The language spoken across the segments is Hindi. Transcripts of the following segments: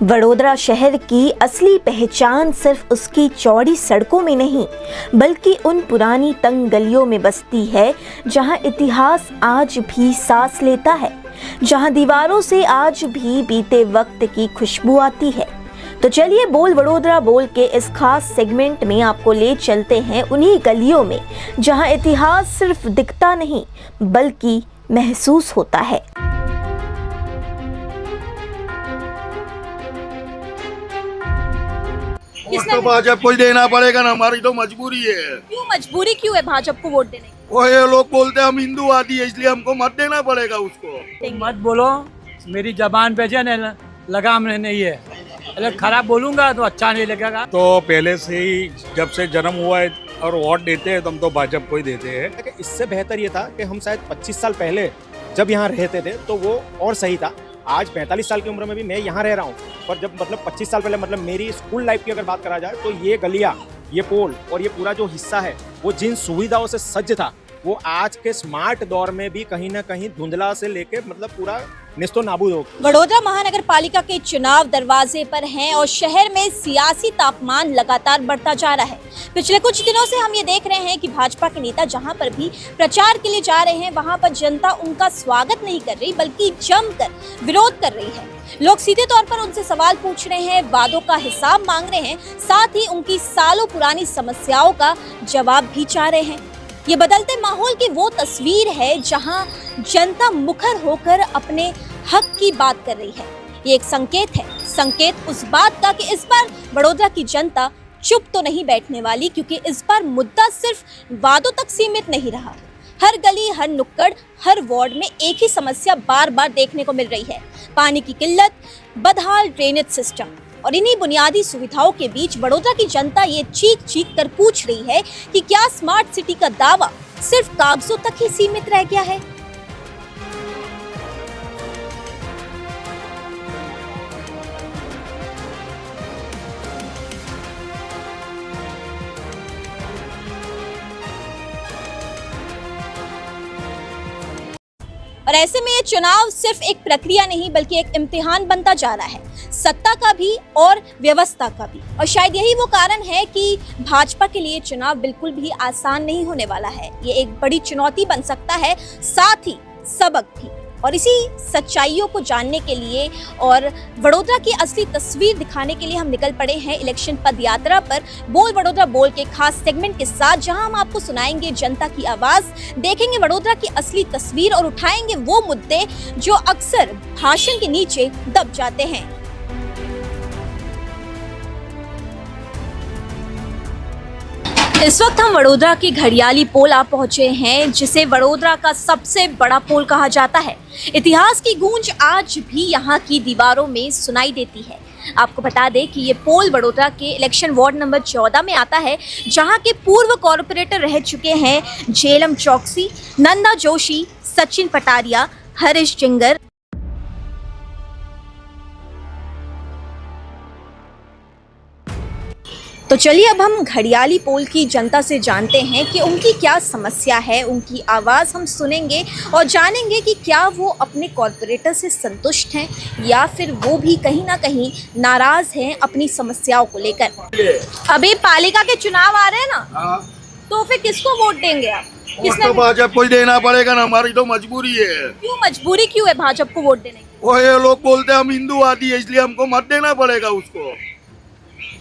वडोदरा शहर की असली पहचान सिर्फ उसकी चौड़ी सड़कों में नहीं, बल्कि उन पुरानी तंग गलियों में बसती है जहां इतिहास आज भी सांस लेता है, जहां दीवारों से आज भी बीते वक्त की खुशबू आती है। तो चलिए बोल वडोदरा बोल के इस खास सेगमेंट में आपको ले चलते हैं उन्हीं गलियों में जहां इतिहास सिर्फ दिखता नहीं बल्कि महसूस होता है। तो भाजपा को ही देना पड़ेगा ना, हमारी तो मजबूरी है। क्यों मजबूरी क्यों है भाजपा को वोट देने की? वो ये लोग बोलते हैं हम हिंदूवादी है इसलिए हमको मत देना पड़ेगा उसको। मत बोलो, मेरी जबान पे जो है लगाम नहीं है, अगर खराब बोलूंगा तो अच्छा नहीं लगेगा। तो पहले से ही जब से जन्म हुआ है और वोट देते हैं तो हम तो भाजपा को ही देते हैं। इससे बेहतर ये था कि हम शायद 25 साल पहले जब यहाँ रहते थे तो वो और सही था। आज 45 साल की उम्र में भी मैं यहाँ रह रहा हूँ, पर जब 25 साल पहले मेरी स्कूल लाइफ की अगर बात करा जाए तो ये गलियाँ, ये पोल और ये पूरा जो हिस्सा है वो जिन सुविधाओं से सज्ज था वो आज के स्मार्ट दौर में भी कहीं ना कहीं धुंधला से लेके पूरा निस्तो नाबूद हो। वडोदरा महानगर पालिका के चुनाव दरवाजे पर हैं और शहर में सियासी तापमान लगातार बढ़ता जा रहा है। पिछले कुछ दिनों से हम ये देख रहे हैं कि भाजपा के नेता जहां पर भी प्रचार के लिए जा रहे हैं वहां पर जनता उनका स्वागत नहीं कर रही बल्कि जमकर विरोध कर रही है। लोग सीधे तौर पर उनसे सवाल पूछ रहे हैं, वादों का हिसाब मांग रहे हैं, साथ ही उनकी सालों पुरानी समस्याओं का जवाब भी चाह रहे हैं। ये बदलते माहौल की वो तस्वीर है जहां जनता मुखर होकर अपने हक की बात कर रही है। ये एक संकेत है, संकेत उस बात का कि इस बार वडोदरा की जनता चुप तो नहीं बैठने वाली, क्योंकि इस बार मुद्दा सिर्फ वादों तक सीमित नहीं रहा। हर गली, हर नुक्कड़, हर वार्ड में एक ही समस्या बार बार देखने को मिल रही है, पानी की किल्लत, बदहाल ड्रेनेज सिस्टम। और इन्हीं बुनियादी सुविधाओं के बीच वडोदरा की जनता ये चीख चीख कर पूछ रही है कि क्या स्मार्ट सिटी का दावा सिर्फ कागजों तक ही सीमित रह गया है। और ऐसे में ये चुनाव सिर्फ एक प्रक्रिया नहीं बल्कि एक इम्तिहान बनता जा रहा है, सत्ता का भी और व्यवस्था का भी। और शायद यही वो कारण है कि भाजपा के लिए चुनाव बिल्कुल भी आसान नहीं होने वाला है। ये एक बड़ी चुनौती बन सकता है, साथ ही सबक भी। और इसी सच्चाइयों को जानने के लिए और वडोदरा की असली तस्वीर दिखाने के लिए हम निकल पड़े हैं इलेक्शन पद यात्रा पर बोल वडोदरा बोल के खास सेगमेंट के साथ, जहां हम आपको सुनाएंगे जनता की आवाज, देखेंगे वडोदरा की असली तस्वीर और उठाएंगे वो मुद्दे जो अक्सर भाषण के नीचे दब जाते हैं। इस वक्त हम वडोदरा की घड़ियाली पोल आ पहुंचे हैं, जिसे वडोदरा का सबसे बड़ा पोल कहा जाता है। इतिहास की गूंज आज भी यहाँ की दीवारों में सुनाई देती है। आपको बता दें कि ये पोल वडोदरा के इलेक्शन वार्ड नंबर 14 में आता है, जहाँ के पूर्व कॉर्पोरेटर रह चुके हैं झेलम चौकसी, नंदा जोशी, सचिन पटारिया, हरीश जिंगर। तो चलिए अब हम घड़ियाली पोल की जनता से जानते हैं कि उनकी क्या समस्या है, उनकी आवाज़ हम सुनेंगे और जानेंगे कि क्या वो अपने कॉर्पोरेटर से संतुष्ट हैं या फिर वो भी कहीं ना कहीं नाराज़ हैं अपनी समस्याओं को लेकर। अभी पालिका के चुनाव आ रहे हैं ना, तो फिर किसको वोट देंगे आप? तो भाजपा को ही देना पड़ेगा ना, हमारी तो मजबूरी है। क्यों मजबूरी क्यों है भाजपा को वोट देने की? वो ये लोग बोलते हैं हम हिंदूवादी है इसलिए हमको मत देना पड़ेगा उसको।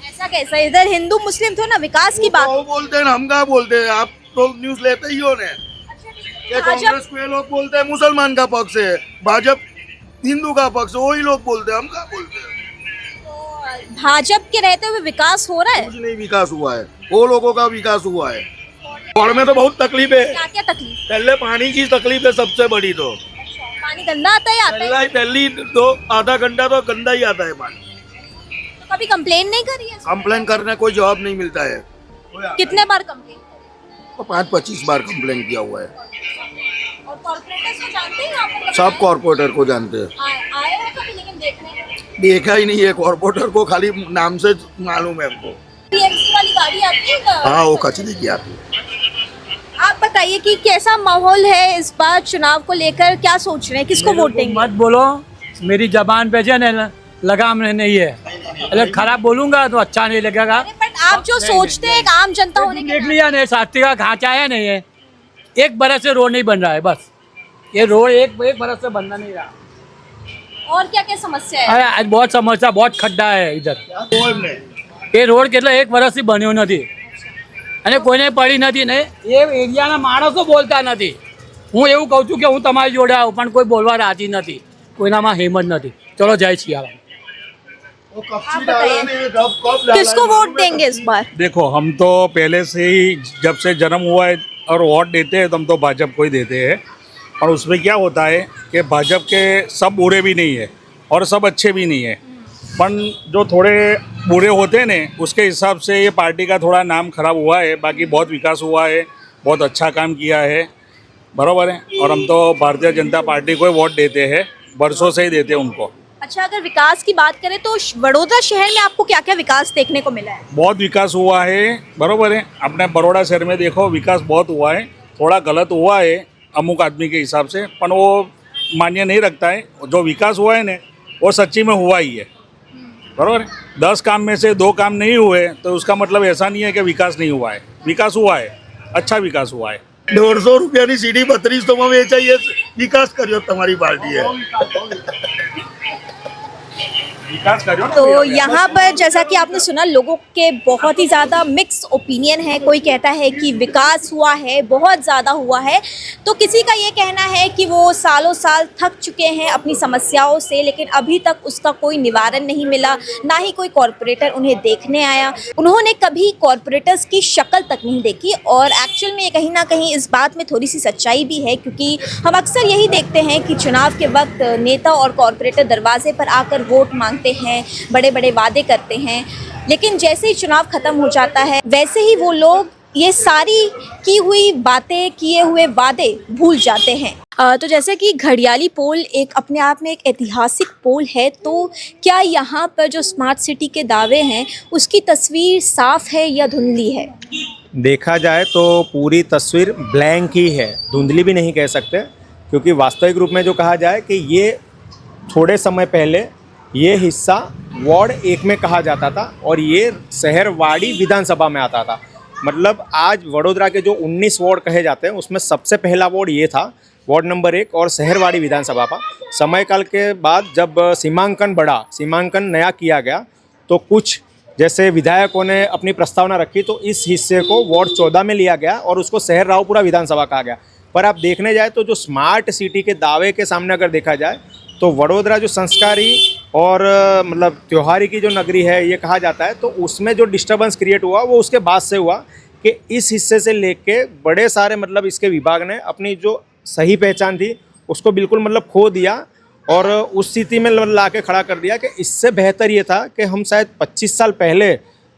ऐसा कैसा? इधर हिंदू मुस्लिम तो ना, विकास की बात। वो बोलते हैं, हम क्या बोलते हैं? आप तो न्यूज लेते ही हो ने। कांग्रेस को ये लोग बोलते हैं मुसलमान का पक्ष है, भाजपा हिंदू का पक्ष, वही लोग बोलते हैं, हम क्या बोलते हैं? भाजपा के रहते हुए विकास हो रहा है? कुछ नहीं विकास हुआ है, वो लोगों का विकास हुआ है। और में तो बहुत तकलीफ है। क्या क्या तकलीफ? पहले पानी की तकलीफ है सबसे बड़ी। तो पानी गंदा आता है? पहली तो आधा घंटा तो गंदा ही आता है पानी। कभी कंप्लेन नहीं करी है? कंप्लेन करने कोई जवाब नहीं मिलता है। कितने बार कंप्लेन? तो 5-25 बार कंप्लेन किया हुआ है। और कॉर्पोरेटर्स को जानते हैं आप? सब कॉर्पोरेटर को जानते हैं। आए हैं कभी लेकिन देखने? देखा ही नहीं है कॉर्पोरेटर को, खाली नाम से मालूम है हमको। पीएमसी वाली गाड़ी आती है? हाँ, वो कचरे की आती है। आप बताइए कि कैसा माहौल है इस बार चुनाव को लेकर, क्या सोच रहे हैं, किसको वोट देंगे? मत बोलो, मेरी जबान पे जो है लगाम नहीं है। अगर खराब बोलूंगा तो अच्छा नहीं लगेगा। बट आप जो सोचते हैं एक आम जनता होने के देख लिया नहीं, शास्त्री का ढांचा है नहीं है, एक बरस से रोड नहीं बन रहा है। बस ये रोड एक बरस से बनना नहीं रहा। और क्या क्या समस्या है? अरे आज बहुत समस्या, बहुत खड्डा है इधर। बोल ने એ રોડ કેટલા એક વર્ષથી બન્યો નથી અને કોઈને પડી નથી ને એ એરિયાના માણસો બોલતા નથી। હું એવું કહું છું કે હું તમારી જોડે આવું પણ કોઈ બોલવા રાજી નથી, કોઈનામાં હિંમત નથી। ચલો જય સિયારામ। वो कब से डाला नहीं, कब डाला किसको नहीं, वोट देंगे इस बार? देखो हम तो पहले से ही जब से जन्म हुआ है और वोट देते हैं तो हम तो भाजपा को ही देते हैं। और उसमें क्या होता है कि भाजपा के सब बुरे भी नहीं है और सब अच्छे भी नहीं है, पर जो थोड़े बुरे होते हैं न उसके हिसाब से ये पार्टी का थोड़ा नाम खराब हुआ है। बाकी बहुत विकास हुआ है, बहुत अच्छा काम किया है, बराबर है। और हम तो भारतीय जनता पार्टी को ही वोट देते हैं, बरसों से ही देते हैं उनको। अच्छा, अगर विकास की बात करें तो बड़ौदा शहर में आपको क्या क्या विकास देखने को मिला है? बहुत विकास हुआ है, बराबर है। अपने बड़ौदा शहर में देखो विकास बहुत हुआ है, थोड़ा गलत हुआ है अमुक आदमी के हिसाब से, पर वो मान्य नहीं रखता है। जो विकास हुआ है न वो सच्ची में हुआ ही है, बराबर। 10 काम में से 2 काम नहीं हुए तो उसका मतलब ऐसा नहीं है कि विकास नहीं हुआ है। विकास हुआ है, अच्छा विकास हुआ है। 150 રૂપિયાની સીડી 3200 માં વેચાઈ છે, વિકાસ કર્યો તમારી પાર્ટીએ। विकास करो ना। तो यहाँ पर जैसा कि आपने सुना, लोगों के बहुत ही ज़्यादा मिक्स ओपिनियन है। कोई कहता है कि विकास हुआ है, बहुत ज़्यादा हुआ है, तो किसी का ये कहना है कि वो सालों साल थक चुके हैं अपनी समस्याओं से, लेकिन अभी तक उसका कोई निवारण नहीं मिला, ना ही कोई कॉरपोरेटर उन्हें देखने आया। उन्होंने कभी कॉरपोरेटर्स की शक्ल तक नहीं देखी। और एक्चुअल में कहीं ना कहीं इस बात में थोड़ी सी सच्चाई भी है, क्योंकि हम अक्सर यही देखते हैं कि चुनाव के वक्त नेता और कॉरपोरेटर दरवाजे पर आकर वोट मांगते हैं, बड़े बड़े वादे करते हैं, लेकिन जैसे ही चुनाव खत्म हो जाता है वैसे ही वो लोग ये सारी की हुई बातें, किए हुए वादे भूल जाते हैं। तो जैसे कि घड़ियाली पोल एक अपने आप में एक ऐतिहासिक पोल है, तो क्या यहाँ पर जो स्मार्ट सिटी के दावे हैं उसकी तस्वीर साफ है या धुंधली है? देखा जाए तो पूरी तस्वीर ब्लैंक ही है, धुंधली भी नहीं कह सकते, क्योंकि वास्तविक रूप में जो कहा जाए कि ये थोड़े समय पहले ये हिस्सा वार्ड 1 में कहा जाता था और ये शहरवाड़ी विधानसभा में आता था। मतलब आज वडोदरा के जो 19 वार्ड कहे जाते हैं उसमें सबसे पहला वार्ड ये था, वार्ड नंबर 1 और शहरवाड़ी विधानसभा का। समय काल के बाद जब सीमांकन बढ़ा, सीमांकन नया किया गया, तो कुछ जैसे विधायकों ने अपनी प्रस्तावना रखी तो इस हिस्से को वार्ड 14 में लिया गया और उसको शहर रावपुरा विधानसभा कहा गया। पर आप देखने जाए तो जो स्मार्ट सिटी के दावे के सामने अगर देखा जाए तो वडोदरा जो संस्कारी और मतलब त्योहारी की जो नगरी है ये कहा जाता है, तो उसमें जो डिस्टर्बेंस क्रिएट हुआ वो उसके बाद से हुआ कि इस हिस्से से लेके बड़े सारे मतलब इसके विभाग ने अपनी जो सही पहचान थी उसको बिल्कुल मतलब खो दिया और उस स्थिति में ला के खड़ा कर दिया कि इससे बेहतर ये था कि हम शायद 25 साल पहले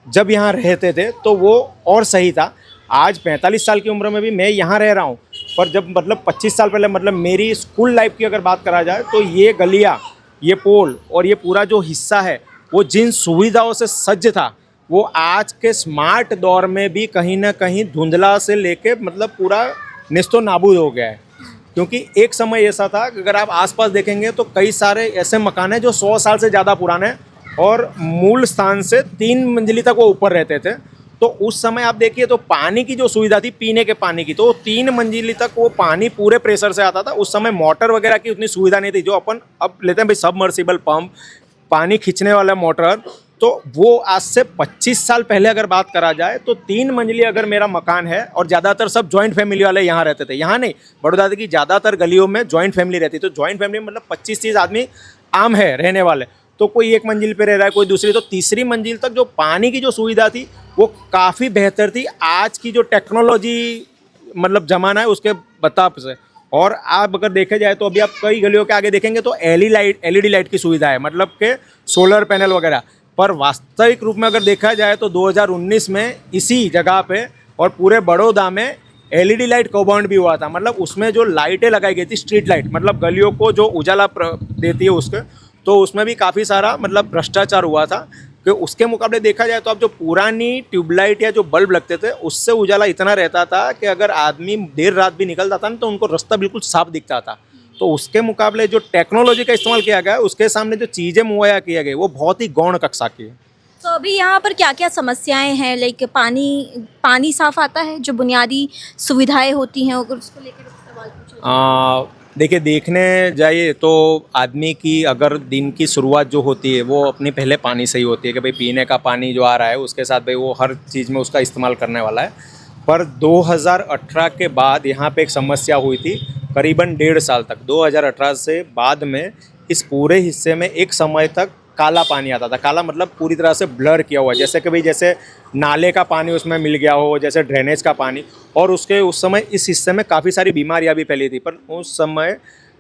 जब यहाँ रहते थे तो वो और सही था। आज 45 साल की उम्र में भी मैं यहाँ रह रहा हूँ, पर जब मतलब 25 साल पहले मतलब मेरी स्कूल लाइफ की अगर बात करा जाए तो ये गलियाँ, ये पोल और ये पूरा जो हिस्सा है वो जिन सुविधाओं से सज्ज था वो आज के स्मार्ट दौर में भी कहीं ना कहीं धुंधला से लेके मतलब पूरा नेस्तो नाबूद हो गया है। क्योंकि एक समय ऐसा था कि अगर आप आसपास देखेंगे तो कई सारे ऐसे मकान हैं जो 100 साल से ज़्यादा पुराने और मूल स्थान से 3 मंजिली तक वो ऊपर रहते थे। तो उस समय आप देखिए तो पानी की जो सुविधा थी पीने के पानी की, तो 3 मंजिली तक वो पानी पूरे प्रेशर से आता था। उस समय मोटर वगैरह की उतनी सुविधा नहीं थी जो अपन अब लेते हैं भाई, सबमर्सिबल पंप, पानी खींचने वाला मोटर। तो वो आज से 25 साल पहले अगर बात करा जाए तो 3 मंजिली अगर मेरा मकान है और ज़्यादातर सब जॉइंट फैमिली वाले यहाँ रहते थे। यहाँ नहीं, बड़ौदा की ज़्यादातर गलियों में जॉइंट फैमिली रहती। तो जॉइंट फैमिली में मतलब 25-30 आदमी आम है रहने वाले। तो कोई 1 मंजिल पे रह रहा है, कोई दूसरी, तो तीसरी मंजिल तक जो पानी की जो सुविधा थी वो काफ़ी बेहतर थी आज की जो टेक्नोलॉजी मतलब ज़माना है उसके बताब से। और आप अगर देखे जाए तो अभी आप कई गलियों के आगे देखेंगे तो एलईडी लाइट की सुविधा है, मतलब के सोलर पैनल वगैरह। पर वास्तविक रूप में अगर देखा जाए तो 2019 में इसी जगह पे और पूरे बड़ौदा में एलईडी लाइट कौबाउंड भी हुआ था। मतलब उसमें जो लाइटें लगाई गई थी, स्ट्रीट लाइट, मतलब गलियों को जो उजाला देती है उसके, तो उसमें भी काफ़ी सारा मतलब भ्रष्टाचार हुआ था। कि उसके मुकाबले देखा जाए तो अब जो पुरानी ट्यूबलाइट या जो बल्ब लगते थे उससे उजाला इतना रहता था कि अगर आदमी देर रात भी निकलता था ना तो उनको रास्ता बिल्कुल साफ दिखता था। तो उसके मुकाबले जो टेक्नोलॉजी का इस्तेमाल किया गया है उसके सामने जो चीज़ें मुहैया किया गया वो बहुत ही गौण कक्षा की है। तो अभी यहाँ पर क्या क्या समस्याएं हैं, लाइक पानी साफ आता है, जो बुनियादी सुविधाएं होती हैं, अगर उसको लेकर सवाल पूछा देखिए, देखने जाइए तो आदमी की अगर दिन की शुरुआत जो होती है वो अपने पहले पानी से ही होती है कि भाई पीने का पानी जो आ रहा है उसके साथ भाई वो हर चीज़ में उसका इस्तेमाल करने वाला है। पर 2018 के बाद यहाँ पे एक समस्या हुई थी करीबन 1.5 साल तक। 2018 से बाद में इस पूरे हिस्से में एक समय तक काला पानी आता था। काला मतलब पूरी तरह से ब्लर किया हुआ, जैसे कि भाई जैसे नाले का पानी उसमें मिल गया हो, जैसे ड्रेनेज का पानी। और उस समय इस हिस्से में काफ़ी सारी बीमारियां भी फैली थी। पर उस समय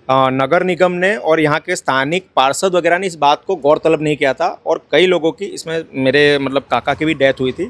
नगर निगम ने और यहाँ के स्थानिक पार्षद वगैरह ने इस बात को गौर तलब नहीं किया था। और कई लोगों की, इसमें मेरे मतलब काका की भी डेथ हुई थी,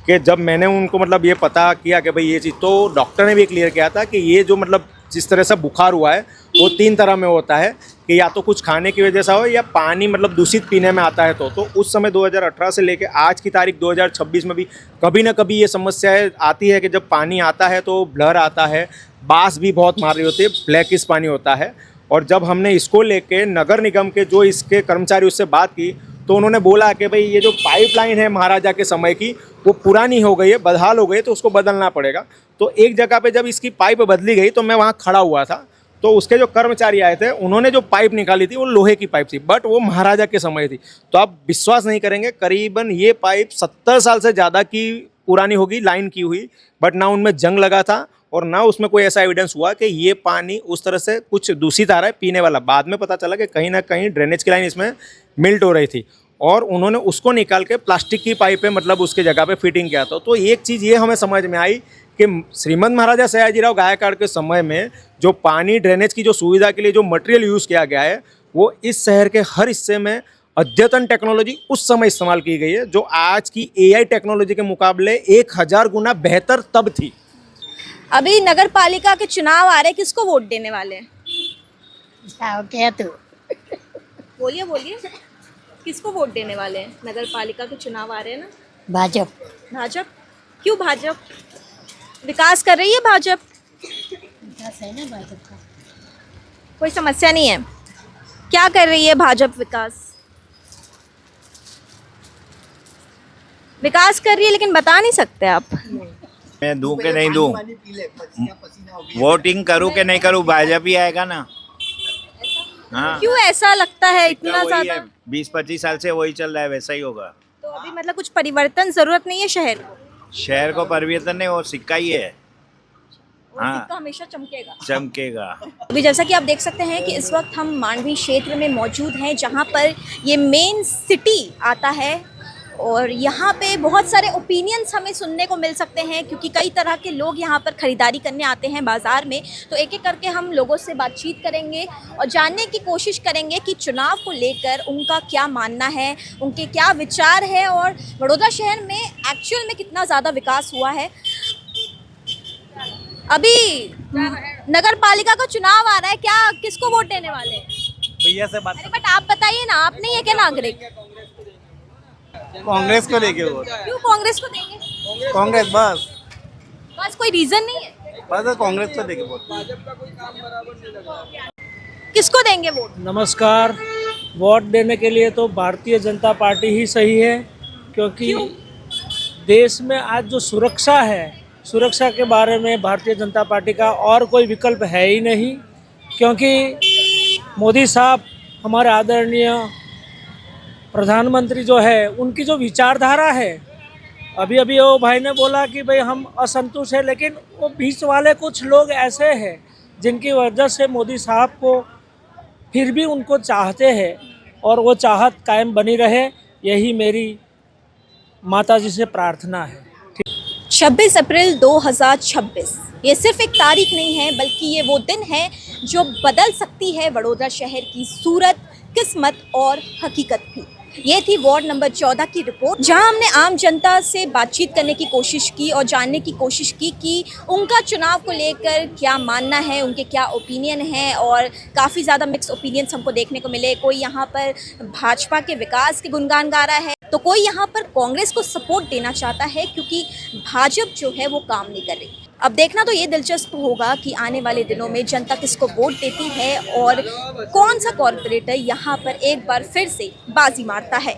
कि जब मैंने उनको मतलब ये पता किया कि भाई ये चीज़, तो डॉक्टर ने भी क्लियर किया था कि ये जो मतलब जिस तरह से बुखार हुआ है वो 3 तरह में होता है, कि या तो कुछ खाने की वजह से हो या पानी मतलब दूषित पीने में आता है। तो उस समय 2018 से लेकर आज की तारीख 2026 में भी कभी ना कभी ये समस्याएं आती है कि जब पानी आता है तो ब्लर आता है, बास भी बहुत मार रही होती है, ब्लैकिश पानी होता है। और जब हमने इसको लेके नगर निगम के जो इसके कर्मचारी उससे बात की तो उन्होंने बोला कि भाई ये जो पाइपलाइन है महाराजा के समय की वो पुरानी हो गई है, बदहाल हो गई है, तो उसको बदलना पड़ेगा। तो एक जगह पे जब इसकी पाइप बदली गई तो मैं वहाँ खड़ा हुआ था, तो उसके जो कर्मचारी आए थे उन्होंने जो पाइप निकाली थी वो लोहे की पाइप थी, बट वो महाराजा के समय थी। तो आप विश्वास नहीं करेंगे, करीबन ये पाइप 70 साल से ज़्यादा की पुरानी होगी, लाइन की हुई, बट ना उनमें जंग लगा था और ना उसमें कोई ऐसा एविडेंस हुआ कि ये पानी उस तरह से कुछ दूषित आ रहा है पीने वाला। बाद में पता चला कि कहीं ना कहीं ड्रेनेज की लाइन इसमें मिल्ट हो रही थी और उन्होंने उसको निकाल के प्लास्टिक की पाइप पे मतलब उसके जगह पे फिटिंग किया था। तो एक चीज़ ये हमें समझ में आई कि श्रीमंत महाराजा सयाजीराव गायकवाड़ के समय में जो पानी ड्रेनेज की जो सुविधा के लिए जो मटेरियल यूज़ किया गया है वो इस शहर के हर हिस्से में अद्यतन टेक्नोलॉजी उस समय इस्तेमाल की गई है, जो आज की AI टेक्नोलॉजी के मुकाबले 1000 गुना बेहतर तब थी। अभी नगर पालिका के चुनाव आ रहे हैं, किसको वोट देने वाले हैं? क्या तू बोलिए बोलिए, किसको वोट देने वाले हैं? नगर पालिका के चुनाव आ रहे हैं ना। भाजपा भाजपा? क्यों भाजपा? विकास कर रही है भाजपा? है ना भाजपा। कोई समस्या नहीं है? क्या कर रही है भाजपा? विकास कर रही है लेकिन बता नहीं सकते आप। मैं दूं कि नहीं दूं, वोटिंग करूं कि नहीं करूं, भाजपा ही आएगा ना। हाँ, क्यों ऐसा लगता है इतना वही ज्यादा? है, 20-25 साल से वही चल रहा है, वैसा ही होगा। तो अभी मतलब कुछ परिवर्तन जरूरत नहीं है शहर को? शहर को परिवर्तन नहीं, वो सिक्का ही है। वो हाँ। सिक्का हमेशा चमकेगा। चमकेगा। अभी जैसा कि आप देख सकते हैं कि इस वक्त हम मांडवी क्षेत्र में मौजूद हैं, जहां पर ये मेन सिटी आता है और यहाँ पे बहुत सारे ओपिनियंस हमें सुनने को मिल सकते हैं, क्योंकि कई तरह के लोग यहाँ पर ख़रीदारी करने आते हैं बाज़ार में। तो एक एक करके हम लोगों से बातचीत करेंगे और जानने की कोशिश करेंगे कि चुनाव को लेकर उनका क्या मानना है, उनके क्या विचार है और बड़ौदा शहर में एक्चुअल में कितना ज़्यादा विकास हुआ है। अभी नगर पालिका का चुनाव आ रहा है, क्या किसको वोट देने वाले हैं? भैया से बात। अरे बट आप बताइए ना, आप नहीं है क्या नागरिक? कांग्रेस को लेके वोट। क्यों कांग्रेस को देंगे? कांग्रेस बस बस कोई रीजन नहीं है? बस कांग्रेस को लेके वोट। किसको देंगे वोट? नमस्कार। वोट देने के लिए तो भारतीय जनता पार्टी ही सही है, क्योंकि देश में आज जो सुरक्षा है, सुरक्षा के बारे में भारतीय जनता पार्टी का और कोई विकल्प है ही नहीं। क्योंकि मोदी साहब हमारे आदरणीय प्रधानमंत्री जो है, उनकी जो विचारधारा है, अभी अभी वो भाई ने बोला कि भाई हम असंतुष्ट है, लेकिन वो बीच वाले कुछ लोग ऐसे हैं जिनकी वजह से मोदी साहब को फिर भी उनको चाहते हैं और वो चाहत कायम बनी रहे, यही मेरी माताजी से प्रार्थना है। 26 अप्रैल 2026 ये सिर्फ एक तारीख नहीं है, बल्कि ये वो दिन है जो बदल सकती है बड़ौदा शहर की सूरत, किस्मत और हकीकत भी। ये थी वार्ड नंबर 14 की रिपोर्ट, जहां हमने आम जनता से बातचीत करने की कोशिश की और जानने की कोशिश की कि उनका चुनाव को लेकर क्या मानना है, उनके क्या ओपिनियन हैं। और काफ़ी ज़्यादा मिक्स ओपिनियंस हमको देखने को मिले। कोई यहाँ पर भाजपा के विकास के गुणगान गा रहा है, तो कोई यहाँ पर कांग्रेस को सपोर्ट देना चाहता है क्योंकि भाजपा जो है वो काम नहीं कर रही। अब देखना तो ये दिलचस्प होगा कि आने वाले दिनों में जनता किसको वोट देती है और कौन सा कॉरपोरेटर यहाँ पर एक बार फिर से बाजी मारता है।